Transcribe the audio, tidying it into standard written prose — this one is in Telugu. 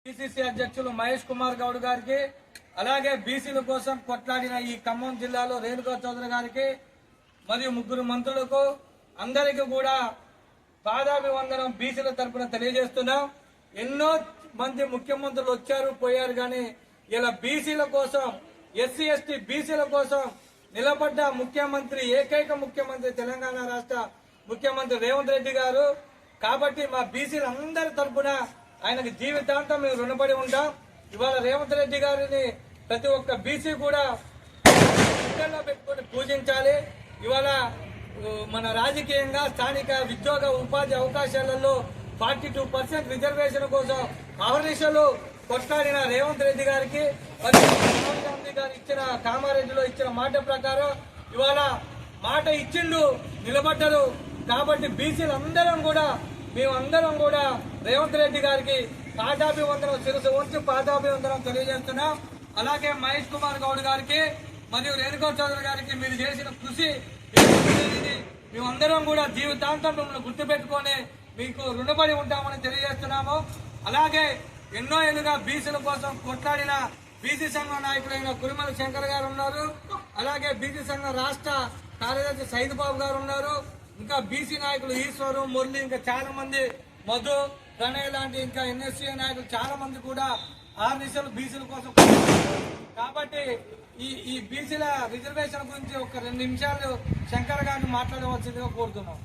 పిసిసి అధ్యక్షులు మహేష్ కుమార్ గౌడ్ గారికి, అలాగే బీసీల కోసం కొట్లాడిన ఈ ఖమ్మం జిల్లాలో రేణుకా చౌదరి గారికి మరియు ముగ్గురు మంత్రులకు అందరికీ కూడా పాదాభివందనం బీసీల తరఫున తెలియజేస్తున్నాం. ఎన్నో మంది ముఖ్యమంత్రులు వచ్చారు పోయారు, కానీ ఇలా బీసీల కోసం, ఎస్సీ ఎస్టీ బీసీల కోసం నిలబడ్డ ముఖ్యమంత్రి, ఏకైక ముఖ్యమంత్రి తెలంగాణ రాష్ట్ర ముఖ్యమంత్రి రేవంత్ రెడ్డి గారు. కాబట్టి మా బీసీల అందరి తరఫున ఆయనకు జీవితాంతం మేము రుణపడి ఉంటాం. ఇవాళ రేవంత్ రెడ్డి గారిని ప్రతి ఒక్క బీసీ కూడా గుండెల్లో పెట్టుకుని పూజించాలి. ఇవాళ మన రాజకీయంగా స్థానిక ఉద్యోగ ఉపాధి అవకాశాలలో 42% రిజర్వేషన్ కోసం అహర్నిశలు కొట్లాడిన రేవంత్ రెడ్డి గారికి, రాహుల్ గాంధీ గారు ఇచ్చిన కామారెడ్డిలో ఇచ్చిన మాట ప్రకారం ఇవాళ మాట ఇచ్చిండు, నిలబడ్డరు. కాబట్టి బీసీలందరం కూడా, మేమందరం కూడా రేవంత్ రెడ్డి గారికి పాదాభివందనం, శిరస్సు వంచి పాదాభివందనం తెలియజేస్తున్నాం. అలాగే మహేష్ కుమార్ గౌడ్ గారికి మరియు రేణుకా చౌదరి గారికి మీరు చేసిన కృషి మేమందరం కూడా జీవితాంతం మిమ్మల్ని గుర్తుపెట్టుకొని మీకు రుణపడి ఉంటామని తెలియజేస్తున్నాము. అలాగే ఎన్నో ఏళ్ళుగా బీసీల కోసం కొట్లాడిన బీసీ సంఘం నాయకుడైన కురిమల శంకర్ గారు ఉన్నారు. అలాగే బీసీ సంఘం రాష్ట్ర కార్యదర్శి సైద్ బాబు గారు ఉన్నారు. ఇంకా బీసీ నాయకులు ఈశ్వరు, మురళి, ఇంకా చాలా మంది, మధు, ప్రణయ్ లాంటి ఇంకా ఎన్ఎస్సీ నాయకులు చాలా మంది కూడా ఆర్నిశలు బీసీల కోసం. కాబట్టి ఈ బీసీల రిజర్వేషన్ గురించి ఒక 2 నిమిషాలు శంకర్ గారిని మాట్లాడవలసిందిగా కోరుతున్నాం.